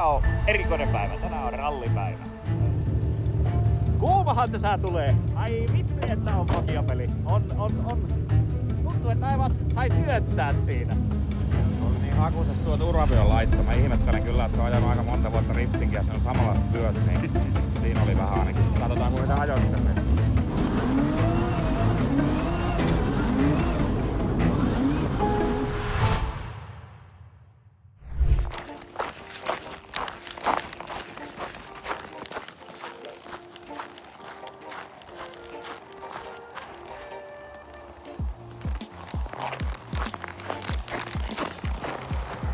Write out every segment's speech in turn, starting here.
Tänään on erikoinen päivä, tänään on rallipäivä. Kuumahan tässä tulee. Ai vitsi, että on pakiapeli. Tuntuu, että aivan sai syöttää siinä. Oli niin hakuisessa tuo turvavyön laitto. Mä ihmettelen kyllä, että se on ajanut aika monta vuotta riftinkiä ja se on samanlaiset työt, niin siinä oli vähän ainakin. Katsotaan kuinka se ajoi sitten meni.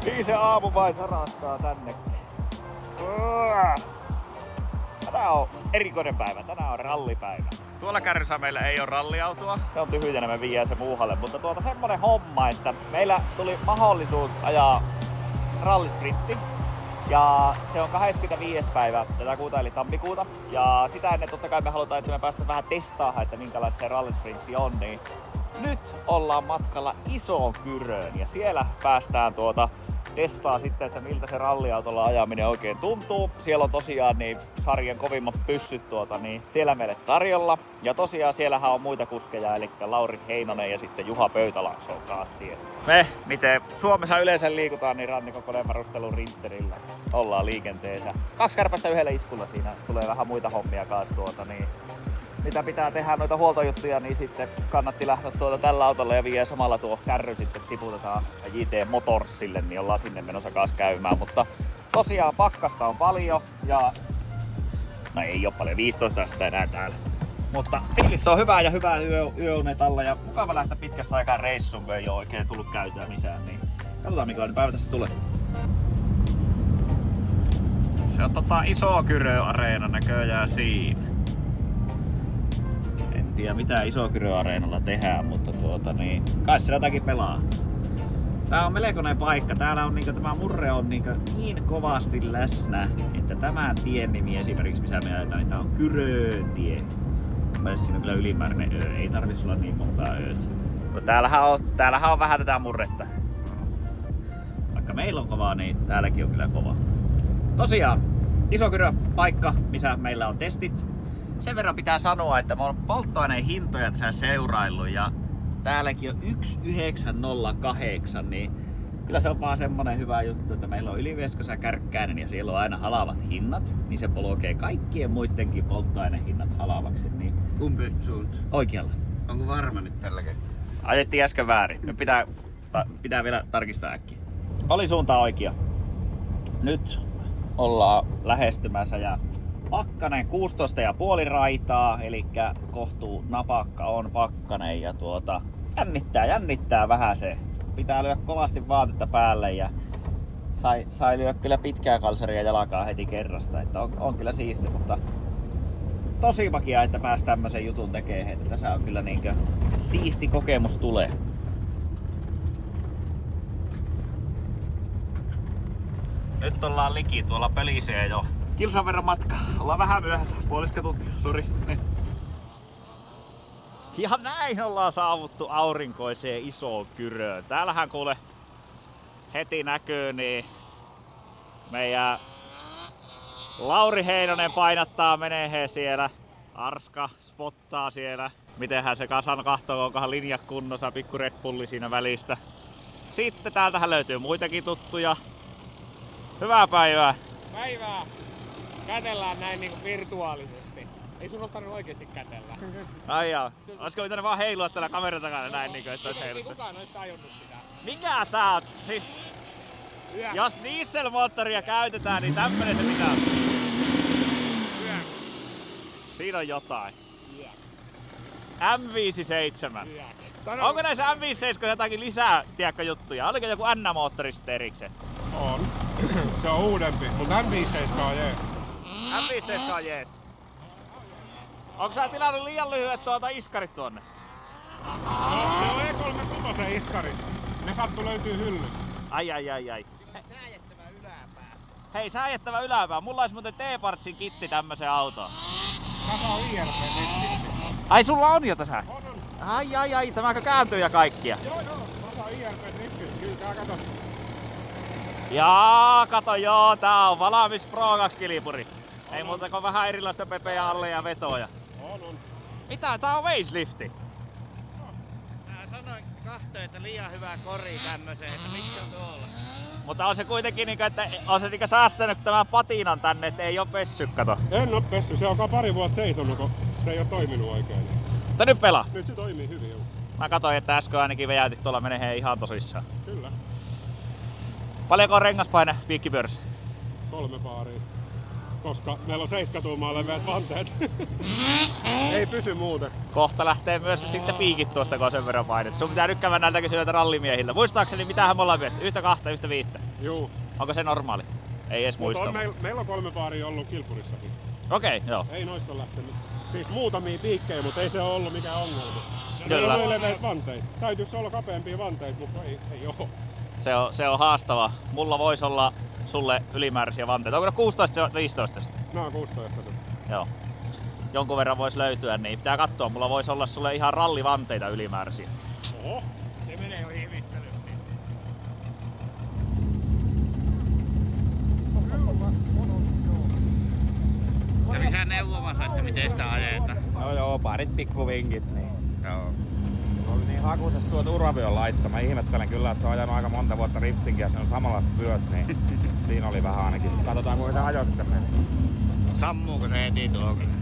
Niin se aamu vain sarastaa tänne. Tänään on erikoinen päivä, tänään on rallipäivä. Tuolla kärryssä meillä ei ole ralliautoa. Se on tyhjänä, me viedään se muuhalle. Mutta semmonen homma, että meillä tuli mahdollisuus ajaa rallisprintti. Ja se on 25. päivä tätä kuuta eli tammikuuta. Ja sitä ennen totta kai me halutaan, että me päästään vähän testaamaan, että minkälaista se rallisprintti on. Niin nyt ollaan matkalla Isoon Kyröön ja siellä päästään testaa sitten, että miltä se ralliautolla ajaminen oikein tuntuu. Siellä on tosiaan niin sarjan kovimmat pyssyt niin siellä meille tarjolla. Ja tosiaan siellähän on muita kuskeja, eli Lauri Heinonen ja sitten Juha Pöytälakso on taas siellä. Me, miten Suomessa yleensä liikutaan, niin rannikon konevarustelun rinterillä ollaan liikenteessä. 2 kärpästä yhdellä iskulla siinä tulee vähän muita hommia kanssa niin mitä pitää tehdä noita huoltojuttuja, niin sitten kannatti lähteä tällä autolla ja vielä samalla tuo kärry sitten tiputetaan JT Motorsille, niin ollaan sinne menossa kanssa käymään. Mutta tosiaan pakkasta on paljon ja no ei oo paljon, 15 astetta enää täällä. Mutta fiilis on hyvä ja hyvää yöunet alla ja mukava lähteä pitkästä aikaa reissuun, kun ei oo oikein tullut käytyä missään. Niin katsotaan minkälainen päivä tässä tulee. Se on Iso Kyrö-areena näköjään siinä. En tiedä mitä Iso Kyrö-areenalla tehdään, mutta kai se jotakin pelaa. Tää on melkoinen paikka. Täällä on tämä murre on niin kovasti läsnä, että tämän tien nimi esimerkiksi missä me ajetaan, niin tää on Kyröntie. Siinä on kyllä ylimääräinen ö, ei tarvitse olla niin monta öötä. No täällähän on vähän tätä murretta. Vaikka meillä on kovaa, niin täälläkin on kyllä kova. Tosiaan, Iso Kyrö paikka, missä meillä on testit. Sen verran pitää sanoa, että mä oon polttoaineen hintoja tässä seuraillut ja täälläkin on 1908, niin kyllä se on vaan semmonen hyvä juttu, että meillä on Ylivieskassa Kärkkäinen ja siellä on aina halavat hinnat, niin se polkee kaikkien muidenkin polttoainehinnat halavaksi. Niin kumpi suunta? oikealla. Onko varma nyt tällä kertaa? Ajettiin äsken väärin. Nyt pitää vielä tarkistaa äkkiä. Oli suunta oikea. Nyt ollaan lähestymässä ja pakkanen 16,5 raitaa, eli kohtuu napakka on pakkanen ja jännittää vähän se. Pitää lyödä kovasti vaatetta päälle ja sai lyödä kyllä pitkää kalsaria jalkaa heti kerrasta, että on kyllä siisti, mutta tosi makia, että pääsi tämmösen jutun tekemään, että tässä on kyllä siisti kokemus tulee. Nyt ollaan liki tuolla Pelisee jo. Kilsan verran matkaa. Ollaan vähän myöhässä. Puoliska tuntia, sori. Ja näin ollaan saavuttu aurinkoiseen Isoon Kyröön. Täällähän kuule heti näkyy, niin meidän Lauri Heinonen painattaa menee siellä. Arska spottaa siellä. Mitenhän se kasan kahtoo, onkohan linjat kunnossa, pikku Red Bulli siinä välistä. Sitten täältähän löytyy muitakin tuttuja. Hyvää päivää! Päivää! Kätellään näin niinku virtuaalisesti. Ei sun olisi tarvinnut oikeesti kätellä. Ai jaa. Olisiko pitänyt vaan heilua tällä kameran takana näin niinku, että olisi heiluttu? Ei kukaan olisi tajunnut sitä. Mikä tää on? Siis jos dieselmoottoria käytetään, niin tämmönen se pitää. Siinä on jotain. M57. Onko näissä M57 jotakin lisää juttuja? Oliko joku N-moottori sitten erikseen? On. Se on uudempi, mutta M57 on jees. M57 on jees. Onko sä tilannut liian lyhyet iskarit tuonne? No, se on E36 iskarit. Ne sattuu löytyy hyllystä. Ai. Sääjettävä yläpää. Hei, sääjettävä yläpää. Mulla olisi muuten T-Partsin kitti tämmöseen autoon. Tässä on IRP-kitti. Ai sulla on jo tässä? On. Ai, tämäkö kääntyy ja kaikkia? Joo. Tässä on IRP-kitti. Kyllä, kato. Jaa, kato joo, tää on Valamis Pro 2 kilipuri. Ei muuta kuin vähän erilaista pepeä alle ja vetoja. On. Mitä? Tää on facelifti. Mä sanoin kahtoon, että liian hyvä kori tämmöseen, että miksi on tuolla. Mutta on se kuitenkin niinku, että on se niinku säästänyt tämän patinan tänne, että ei oo pessy, kato. En oo pessy, se on pari vuotta seisonut, kun se ei oo toiminut oikein. Mutta nyt pelaa. Nyt se toimii hyvin, joo. Mä katsoin, että äsken ainakin vejätit tuolla menee ihan tosissaan. Kyllä. Paljonko on rengaspaine piikkipyörässä? 3 paaria. Koska meillä on 7 tuumaa leveät vanteet. Ei pysy muuten. Kohta lähtee myös sitten piikit tuosta, kun on sen verran painet. Sun pitää nyt käydä näiltä kysyä rallimiehiltä. Muistaakseni mitähän me ollaan vietty? 1, 2, 1, 5. Juu. Onko se normaali? Ei edes muista. Meillä on 3 paaria ollut kilpurissakin. Okei, joo. Ei noista lähtenyt. Siis muutamia piikkejä, mutta ei se ole ollut mikään ongelma. Kyllä. Meillä on leveät vanteet. Täytyisi olla kapeampia vanteita, mutta ei oo. Se on haastava. Mulla voisi olla sulle ylimääräisiä vanteita. Onko ne 16 vai 15? Nää on 16. Joo. Jonkun verran voisi löytyä, niin pitää katsoa. Mulla voisi olla sulle ihan rallivanteita ylimääräisiä. Oho. Se menee jo hivistelyksi. Kävi hän neuvomassa, että miten sitä ajetaan. No joo, parit pikkuvinkit niin. Joo. Oli niin hakusessa tuo turvavyön laittama. Ihmettelen kyllä, että se on ajanut aika monta vuotta riftingiä ja se on samanlaiset pyöt, niin siinä oli vähän ainakin. Katsotaan kuinka se ajo sitten meni. Sammuuko se heti tuo kyllä?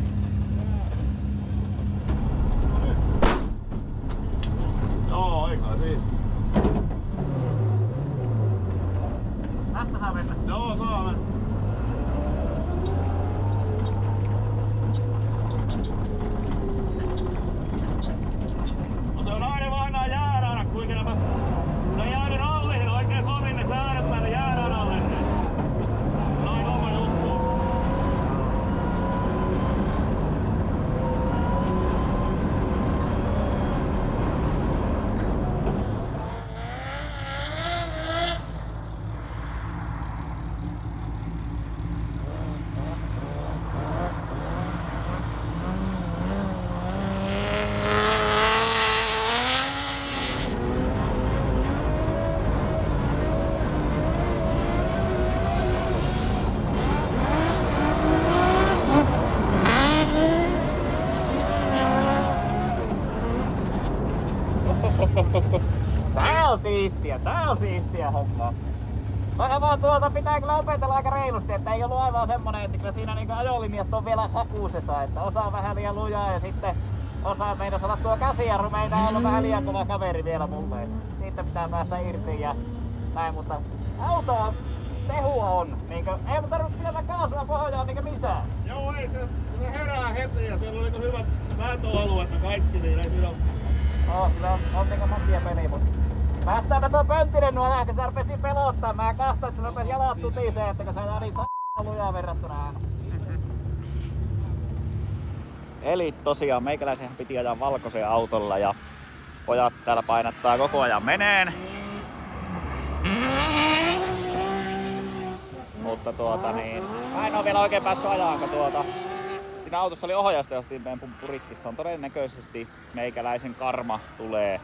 Joo, aikaa siitä. Tästä saa mennä. Joo, saa mennä. Se on aina vainaa jääraada kuitenkin. No jäädä ralliin, oikein sovi ne säädöt päälle jääraadalle. Noin oma juttu. Tää on siistiä hommaa. Vähän vaan pitää kyllä opetella aika reilusti, että ei ollut aivan semmonen, että kyllä siinä niinku ajolinjat on vielä hakuusessa, että osa vähän liian lujaa ja sitten osa meinas olla tuo käsijarru, meinaa olla vähän liian kova kaveri vielä mulle. Siitä pitää päästä irti ja näin, mutta autoa tehua on. Niinkö, ei mun tarvitse pidellä kaasua pohjaan niinkö missään. Joo, ei se herää heti ja siellä oli hyvät vääntöalueet ja kaikki, niin ei siinä ole. Kyllä on niinkö makia peli, mutta päästään me tuon Pönttinen nuo kun se rupesi pelottaa. Mä kahtoin, että se rupesi jalat tutiseen, että kun se on niin lujaa verrattuna aina. Eli tosiaan meikäläisenhän piti ajaa valkoisen autolla ja pojat täällä painattaa koko ajan meneen. Mutta mä en oo vielä oikein päässyt ajaan, kun siinä autossa oli ohjausta, jos meidän purikkissa on todennäköisesti meikäläisen karma tulee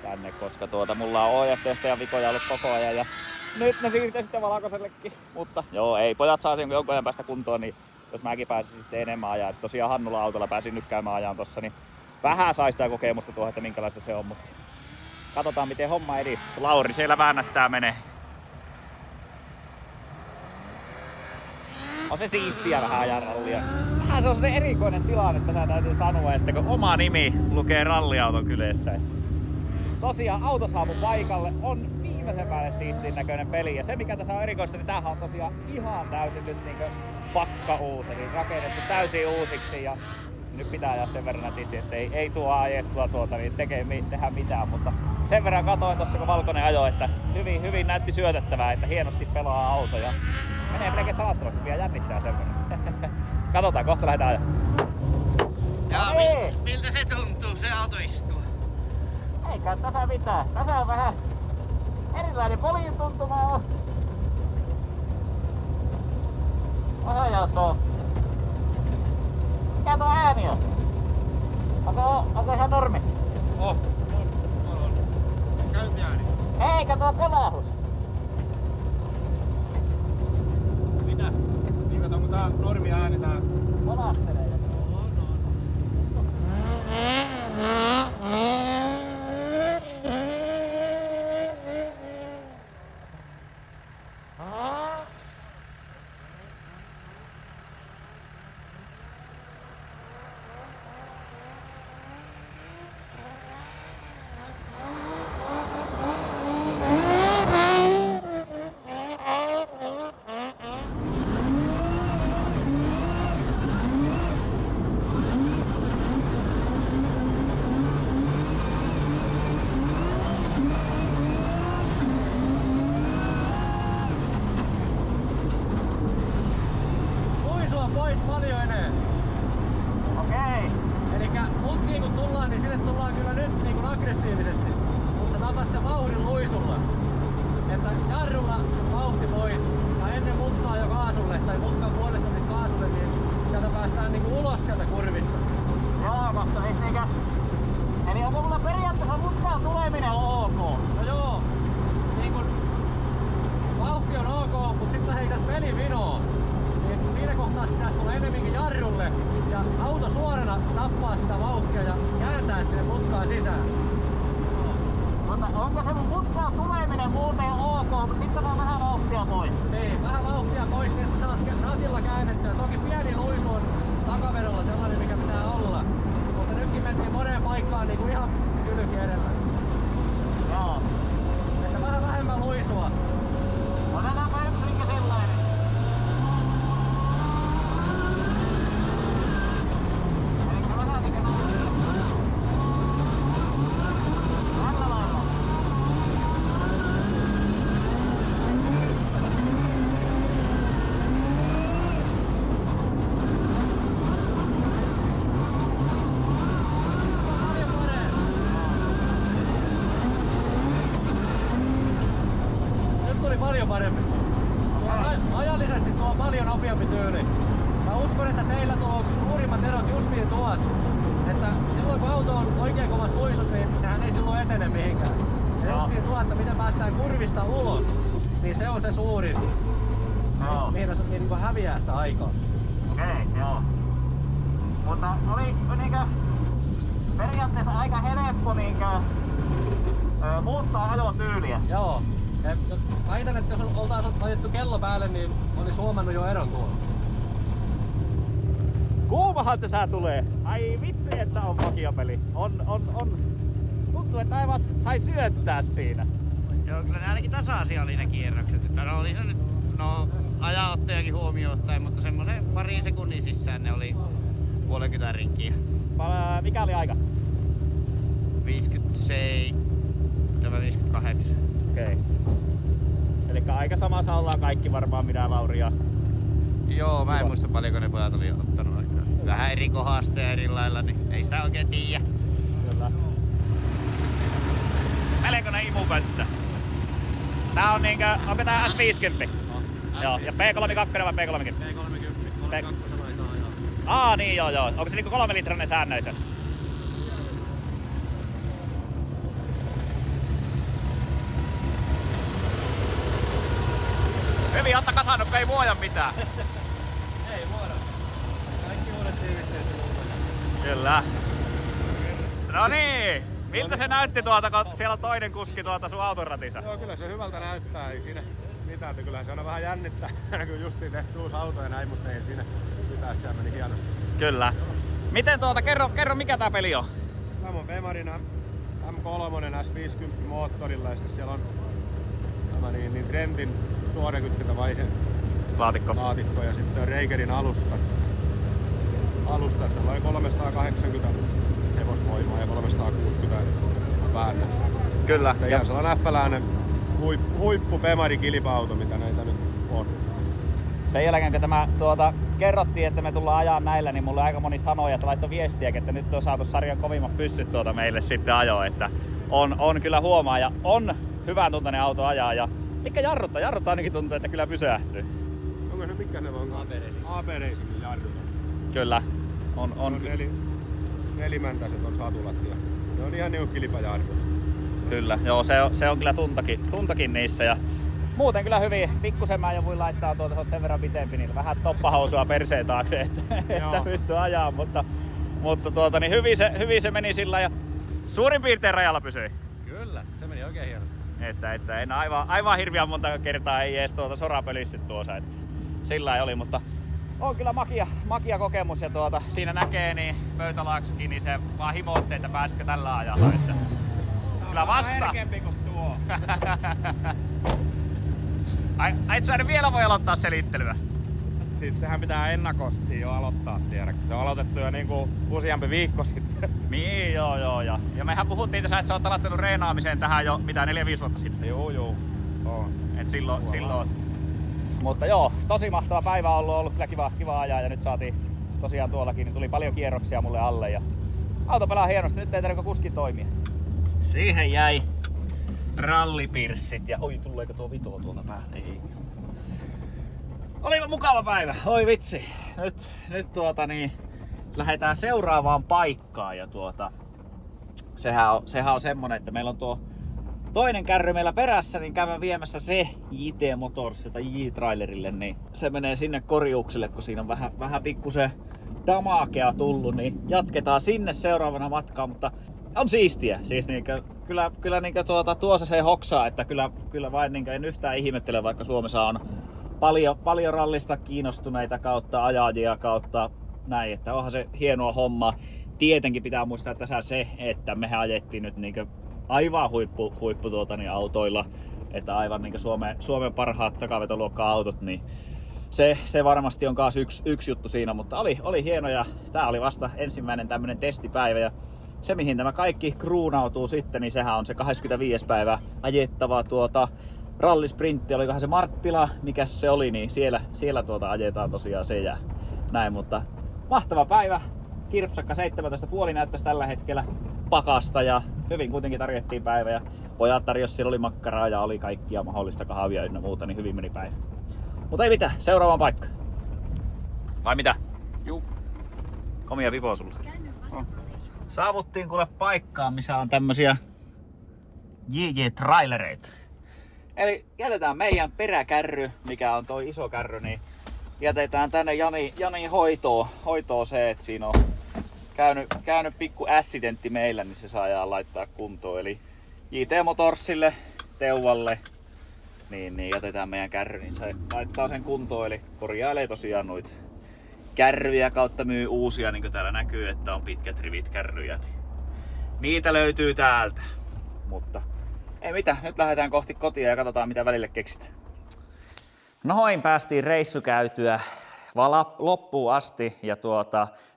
tänne, koska mulla on ohjasteesta ja vikoja ollut koko ajan ja nyt ne siirtyi sitten valkoisellekin. Mutta joo, ei, pojat saa sen jonkun ajan päästä kuntoon, niin jos mäkin pääsin sitten enemmän ajaa. Et tosiaan Hannulla autolla pääsin nyt käymään ajan tossa, niin vähän sai sitä kokemusta tuohon, että minkälaista se on, mutta katsotaan miten homma edistyy. Lauri siellä väännättää menee. On se siistiä vähän ajaa rallia. Vähän se on sellainen erikoinen tilanne, että täytyy sanoa, että kun oma nimi lukee ralliauton kyljessä. Tosiaan auto saapu paikalle, on viimeisen päälle siistin näköinen peli. Ja se mikä tässä on erikoista, niin tämähän on tosiaan ihan täysin nyt niinku pakka uusi. Eli rakennettu täysin uusiksi ja nyt pitää ajaa sen verran nätisti, että ei tuo ajettua niin tehdä mitään. Mutta sen verran katoin tossa kun valkoinen ajo, että hyvin näytti syötettävää, että hienosti pelaa auto. Ja menee melkein salattomaksi, vielä jännittää sen verran. Katsotaan, kohta lähdetään ajaa. Ja miltä se tuntuu, se auto istua? Eikä tässä mitään. Tässä on vähän erilainen poliin tuntuma on. Ohjaus on. Mikä tuo ääni on? Onko ihan normi? On. Käyntiääni. Eikä tuo kolahus. tää normi ääni tää. Valahtelee joku. Luisua pois paljon enää. Okei. Elikkä mutkiin kun tullaan, niin sinne tullaan kyllä nyt niin kuin aggressiivisesti. Mutta sä tapat sen vauhdin luisulla. Että jarrulla vauhti pois ja ennen mutkaa jo kaasulle tai mutkan puolistamista kaasulle, niin sieltä päästään niin kuin ulos sieltä kurvista. Joo, kohta siis niinkö... Eli onko mulla periaatteessa mutkaan tuleminen ok? No joo, niin kun vauhti on ok, mutta sit sä heität pelivinoon. Niin siinä kohtaa pitäisi tulla enemmänkin jarrulle ja auto suorana tappaa sitä vauhtia ja kääntää sinne mutkaan sisään. Mutta onko se mun mutkaan tuleminen muuten ok, mutta sitten on vähän vauhtia pois? Niin, vähän vauhtia pois, niin että sä saat ratilla käännettyä. Toki pieni luisu on takavedolla sellainen, mikä pitää olla. Mutta nytkin mentiin moneen paikkaan niin kuin ihan kylki edellä. Joo. Että vähän vähemmän luisua. Otetaanpa yksinkin sellainen. Elikkä vähän niinkö näin. Tällä lailla. Paljon paremmin. Nyt tuli paljon paremmin. Ajallisesti tuo on paljon nopeampi tyyli. Mä uskon, että teillä tuo on suurimmat erot justiin tuossa. Että silloin kun auto on oikein kovassa luisussa, niin sehän ei silloin etene mihinkään. Ja justiin tuo, että miten päästään kurvista ulos, niin se on se suurin. Joo. Mihin se niin häviää sitä aikaa. Okei, joo. Mutta oli niinkö periaatteessa aika helppo niinkö muuttaa ajotyyliä. Joo. Ja väitän, että jos oltaisiin laitettu kello päälle, niin olisi huomannut jo eron tuolla. Kuumahan tässä tulee. Ai vitsi, että on vakiopeli. On. Tuntuu, että aivan sai syöttää siinä. Joo, kyllä ne ainakin tasaisia oli ne kierrokset. Että no oli se nyt, no ajanottojakin huomioon ottaen, mutta semmoisen parin sekunnin sisään ne oli puolenkymmentä rinkkiä. Mikä oli aika? 57, 58. Okei. Elikkä aika samassa ollaan kaikki varmaan minä, Lauri ja... Joo, mä en muista paljonko ne pojat oli ottanut aikaa. Vähän eri kohdasta ja eri lailla, niin ei sitä oikein tiedä. Kyllä. Melkoinen imupönttö. Tää on niinkö, onko tää S50? Joo, ja P32 vai P30? P30, 32 ei saa ajaa. Niin joo. Onko se niinku 3 litrainen säännöisö? Hyvin Otta kasannut, kun ei vuoja mitään. Ei vuoda. Kaikki uudet tiivisteet ja Kyllä. No niin, miltä se näytti tuota, kun siellä on toinen kuski tuota sun autoratissa? Joo, kyllä se hyvältä näyttää, ei siinä mitään. Kyllähän se on vähän jännittää, kun justiin tehty uusi auto ja näin, mutta ei siinä mitään, siellä meni hienosti. Kyllä. Miten tuota, kerro mikä tää peli on? Tämä on Bemarin M3 S50 moottorilla ja sitten siellä on tämä niin Trentin suorakytkentävaihe laatikko ja sitten Reigerin alusta, että noin 380 hevosvoimaa ja 360 väännöt. Kyllä. Ja se on näppäläinen huippu Bemari kilpa-auto, mitä näitä nyt on. Sen jälkeen kun tämä kerrottiin, että me tullaan ajaa näillä, niin mulle aika moni sanoi, että laittoi viestiä, että nyt on saatu sarjan kovimmat pyssyt meille sitten ajoon, että on kyllä huomaa ja on hyvän tuntainen auto ajaa ja mikä jarruttaa? Jarruttaa ainakin tuntuu, että kyllä pysähtyy. Onko ne mitkä ne on? AB-Racingin jarrut. Kyllä. On. Nelimäntäiset on satulat ja ne on ihan niinku kilpajarrut. Kyllä, joo, se on kyllä tuntakin niissä ja muuten kyllä hyvin. Pikkusen mä jouduin laittaa tuota sen verran pitempi, niin vähän toppahousua perseen taakse, että pystyy ajaa, mutta niin hyvin se meni sillä ja suurin piirtein rajalla pysyi. Kyllä, se meni oikein hienosti. Että en aivan hirveän monta kertaa ei edes sora pölisty tuossa, että sillä ei oli, mutta on kyllä makia kokemus ja siinä näkee niin pöytälaaksukin, niin se vaan himoitti, että pääsikö tällä ajalla. Että kyllä vasta. Herkempi kuin tuo. Et sä vielä voi aloittaa selittelyä. Siis sehän pitää ennakosti jo aloittaa, tiedätkö? Se on aloitettu jo niinku useampi viikko sitten. Niin, joo. Ja mehän puhuttiin tässä, että sä oot aloittanut reenaamiseen tähän jo 4-5 vuotta sitten. Joo. On. Et silloin. Mutta joo, tosi mahtava päivä on ollut kyllä kiva ajaa ja nyt saatiin tosiaan tuollakin, niin tuli paljon kierroksia mulle alle ja auto pelaa hienosti, nyt ei tarvitse kuski toimia. Siihen jäi rallipirssit ja oi tuleeko tuo vito tuolta päälle? Ei. Olipa mukava päivä, oi vitsi. Nyt lähdetään seuraavaan paikkaan ja sehän on semmonen, että meillä on tuo toinen kärry meillä perässä, niin käydään viemässä se JT Motorsilta J-Trailerille, niin se menee sinne korjuukselle, kun siinä on vähän pikkusen damakea tullut, niin jatketaan sinne seuraavana matkaan, mutta on siistiä. Siis kyllä tuossa se hoksaa, että kyllä vain en yhtään ihmettele, vaikka Suomessa on paljon rallista kiinnostuneita kautta ajajia kautta näin, että onhan se hienoa homma. Tietenkin pitää muistaa tässä se, että mehän ajettiin nyt aivan huippu autoilla, että aivan Suomen parhaat takavetoluokka-autot, niin se varmasti on myös yksi juttu siinä, mutta oli hieno ja tää oli vasta ensimmäinen tämmönen testipäivä ja se mihin tämä kaikki kruunautuu sitten, niin sehän on se 25. päivä ajettava rallisprintti, olikohan se Marttila, mikä se oli, niin siellä ajetaan tosiaan se ja näin, mutta mahtava päivä. Kirpsakka 17,5 näyttäisi tällä hetkellä pakasta ja hyvin kuitenkin tarjottiin päivä ja pojat tarjosi, siellä oli makkaraa ja oli kaikkia mahdollista kahvia ynnä muuta, niin hyvin meni päivä. Mutta ei mitään, seuraavaan paikkaan. Vai mitä? Juu. Komia vipo sulla. Saavuttiin kuule paikkaan, missä on tämmösiä JJ-trailereita. Eli jätetään meidän peräkärry, mikä on toi iso kärry, niin jätetään tänne Jani hoitoon se, että siinä on käynyt pikku accidentti meillä, niin se saadaan laittaa kuntoon. Eli JT Motorsille, Teuvalle, niin jätetään meidän kärry, niin se laittaa sen kuntoon. Eli korjailee tosiaan noita kärryjä kautta myy uusia, niin kuin täällä näkyy, että on pitkät rivit kärryjä. Niin niitä löytyy täältä. Mutta ei mitään, nyt lähdetään kohti kotia ja katsotaan mitä välille keksitään. Noin päästiin reissu käytyä vaan loppuun asti ja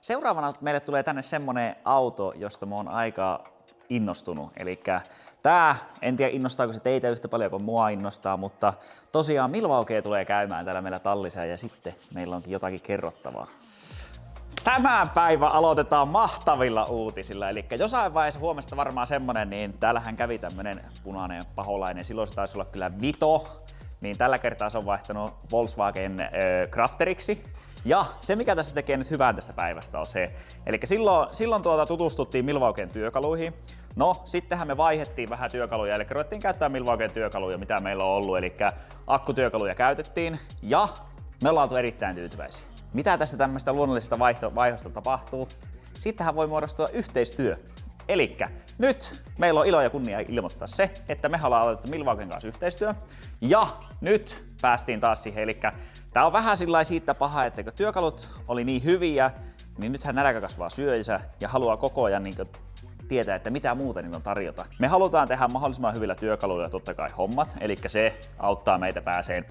seuraavana meille tulee tänne semmonen auto, josta mä oon aika innostunut. Elikkä tää, en tiedä innostaako se teitä yhtä paljon kuin mua innostaa, mutta tosiaan Milwaukee tulee käymään täällä meillä tallissa ja sitten meillä onkin jotakin kerrottavaa. Tämä päivä aloitetaan mahtavilla uutisilla, eli jossain vaiheessa huomesta varmaan semmonen, niin täällähän kävi tämmönen punainen paholainen, silloin se taisi olla kyllä Vito, niin tällä kertaa se on vaihtanut Volkswagen Crafteriksi. Ja se mikä tässä tekee nyt hyvää tästä päivästä on se, eli silloin tutustuttiin Milwauken työkaluihin. No, sittenhän me vaihdettiin vähän työkaluja, eli ruvettiin käyttää Milwauken työkaluja, mitä meillä on ollut, eli akkutyökaluja käytettiin ja me ollaan oltu erittäin tyytyväisiä. Mitä tästä tämmöistä luonnollisesta vaihosta tapahtuu? Siitähän voi muodostua yhteistyö. Elikkä nyt meillä on ilo ja kunnia ilmoittaa se, että me ollaan aloitettu Milwauken kanssa yhteistyö. Ja nyt päästiin taas siihen, elikkä tää on vähän sillä siitä paha, että kun työkalut oli niin hyviä, niin nythän nälkä kasvaa syöjänsä ja haluaa koko ajan tietää, että mitä muuta niitä on tarjota. Me halutaan tehdä mahdollisimman hyvillä työkaluilla totta kai hommat, eli se auttaa meitä pääseen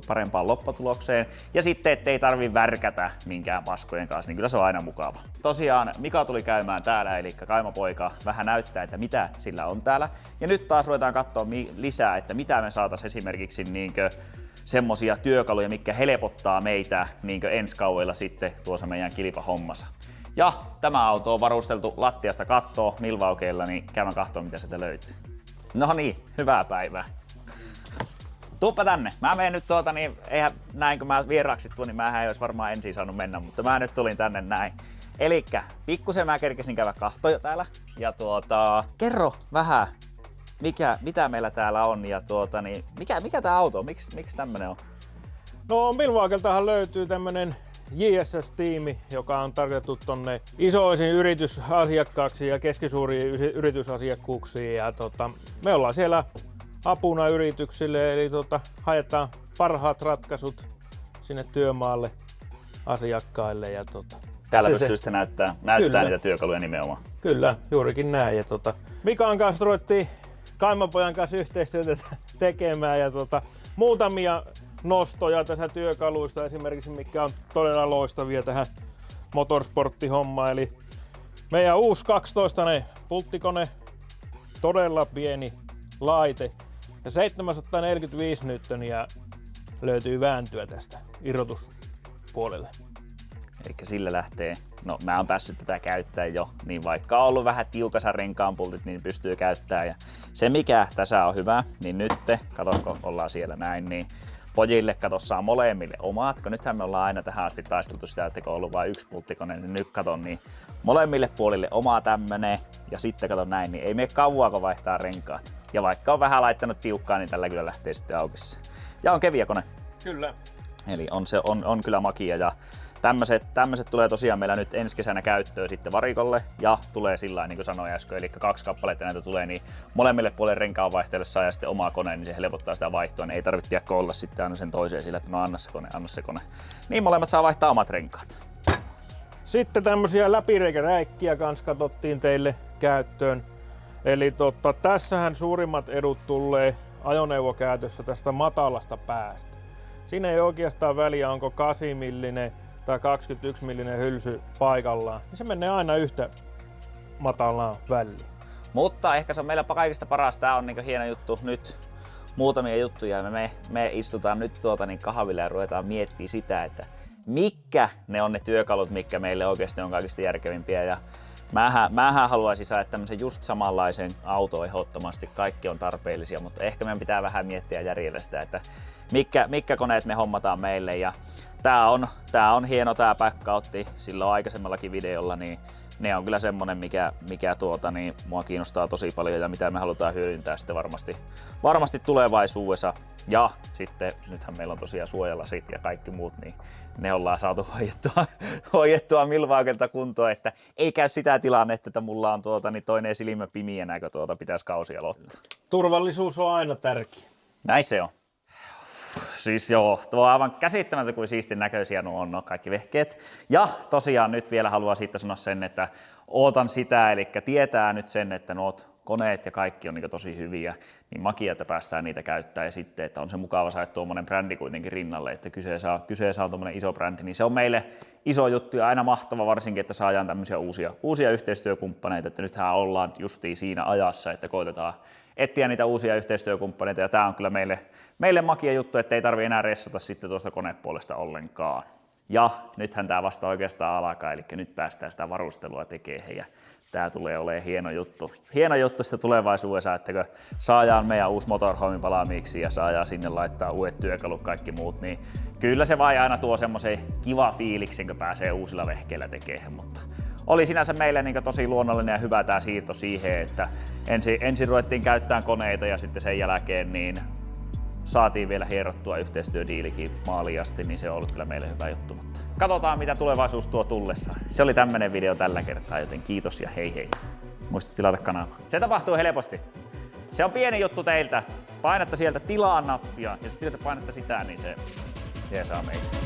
parempaan lopputulokseen. Ja sitten, ettei tarvi värkätä minkään paskojen kanssa, niin kyllä se on aina mukava. Tosiaan Mika tuli käymään täällä, eli Kaimapoika vähän näyttää, että mitä sillä on täällä. Ja nyt taas ruvetaan katsoa lisää, että mitä me saatais esimerkiksi semmosia työkaluja, mitkä helpottaa meitä ensi kauella sitten tuossa meidän kilpahommassa. Ja tämä auto on varusteltu lattiasta kattoon Milwaukeella, niin käydään katsomaan mitä sieltä löytyy. No niin, hyvää päivää. Tuuppa tänne. Mä menen nyt eihän näin kun mä vieraaksi tuun, niin mähän ei olisi varmaan ensin saanut mennä, mutta mä nyt tulin tänne näin. Elikkä pikkusen mä kerkesin käydä kahtoon jo täällä. Ja kerro vähän, mitä meillä täällä on ja mikä tää auto on? Miksi tämmönen on? No Milwaukeeltahan löytyy tämmönen JSS-tiimi, joka on tarkoitettu tonne isoisiin yritysasiakkaaksiin ja keskisuuriin yritysasiakkuuksiin. Ja me ollaan siellä apuna yrityksille, eli haetaan parhaat ratkaisut sinne työmaalle asiakkaille. Ja Täällä pystyy sitten näyttää niitä työkaluja nimenomaan. Kyllä, juurikin näin. Ja Mikan kanssa ruvettiin Kaimanpojan kanssa yhteistyötä tekemään ja muutamia nostoja tässä työkaluista esimerkiksi, mikä on todella loistavia tähän motorsporttihommaan. Eli meidän uusi 12-ne pulttikone, todella pieni laite ja 745 newtonia löytyy vääntöä tästä irrotuspuolelle. Eli sillä lähtee, no mä oon päässyt tätä käyttämään jo, niin vaikka on ollut vähän tiukassa renkaanpultit, niin pystyy käyttämään. Ja se mikä tässä on hyvä, niin nyt, katsotko, ollaan siellä näin, niin pojille saa molemmille omat, kun nythän me ollaan aina tähän asti taisteltu sitä, että kun on ollut vain yksi pulttikone, niin nyt katon, niin molemmille puolille oma tämmönen, ja sitten katon näin, niin ei mene kauaa, kun vaihtaa renkaat. Ja vaikka on vähän laittanut tiukkaa, niin tällä kyllä lähtee sitten auki se. Ja on keviä kone. Kyllä. Eli on kyllä makia ja tämmöset tulee tosiaan meillä nyt ensi kesänä käyttöön sitten varikolle ja tulee sillä niin kuin sanoin äsken, eli 2 kappaletta näitä tulee, niin molemmille puolelle renkaanvaihtajille saa ja sitten oma kone, niin se helpottaa sitä vaihtoa, niin ei tarvitse olla sitten aina sen toiseen sillä, että no anna se kone. Niin molemmat saa vaihtaa omat renkaat. Sitten tämmösiä läpireikäräikkiä kans katsottiin teille käyttöön. Eli tässähän suurimmat edut tulee ajoneuvokäytössä tästä matalasta päästä. Siinä ei oikeastaan väliä, onko 8-millinen tai 21-millinen hylsy paikallaan, niin se menee aina yhtä matalaan väliin. Mutta ehkä se on meillä kaikista paras. Tää on niin hieno juttu nyt. Muutamia juttuja. Me istutaan nyt niin kahvilla ja ruvetaan miettimään sitä, että mitkä ne on ne työkalut, mitkä meille oikeasti on kaikista järkevimpiä. Ja mähän haluaisin saada tämmöisen just samanlaisen auton ehdottomasti. Kaikki on tarpeellisia, mutta ehkä meidän pitää vähän miettiä järjellä sitä, että mitkä koneet me hommataan meille. Ja tää on hieno tää backoutti silloin aikaisemmallakin videolla, niin ne on kyllä semmonen, mikä niin mua kiinnostaa tosi paljon ja mitä me halutaan hyödyntää sitten varmasti tulevaisuudessa. Ja sitten nythän meillä on tosiaan suojalasit ja kaikki muut, niin ne ollaan saatu hoidettua Milwaukeelta kuntoon, että ei käy sitä tilannetta, että mulla on niin toinen silmä pimienä, kun pitäisi kausi aloittaa. Turvallisuus on aina tärkeä. Näin se on. Siis joo, tuo on aivan käsittämättä kuin siistin näköisiä nuo on kaikki vehkeet. Ja tosiaan nyt vielä haluan siitä sanoa sen, että ootan sitä, eli tietää nyt sen, että nuo koneet ja kaikki on niin tosi hyviä, niin makia, että päästään niitä käyttämään ja sitten, että on se mukava saada tuommoinen brändi kuitenkin rinnalle, että kyseessä on tuommoinen iso brändi, niin se on meille iso juttu ja aina mahtava varsinkin, että saadaan tämmöisiä uusia yhteistyökumppaneita, että nythän ollaan justiin siinä ajassa, että koitetaan etsiä niitä uusia yhteistyökumppaneita ja tää on kyllä meille makia juttu, että ei tarvitse enää ressata sitten tuosta konepuolesta ollenkaan. Ja nythän tää vasta oikeastaan alkaa, eli nyt päästään sitä varustelua tekemään ja tää tulee olemaan hieno juttu. Hieno juttu sitten tulevaisuudessa, että kun saadaan meidän uusi motorhome valmiiksi ja saadaan sinne laittaa uudet työkalut, kaikki muut, niin kyllä se vaan aina tuo semmoisen kiva fiiliksen, kun pääsee uusilla vehkeillä tekemään, mutta oli sinänsä meille niin tosi luonnollinen ja hyvä tämä siirto siihen, että ensin ruvettiin käyttämään koneita ja sitten sen jälkeen niin saatiin vielä hierottua yhteistyödiilikin maaliin asti, niin se on ollut kyllä meille hyvä juttu. Mutta katsotaan mitä tulevaisuus tuo tullessa. Se oli tämmönen video tällä kertaa, joten kiitos ja hei hei. Muista tilata kanava. Se tapahtuu helposti. Se on pieni juttu teiltä. Painatte sieltä tilaa nappia ja sitten painatte sitä, niin se jeesaa meitä.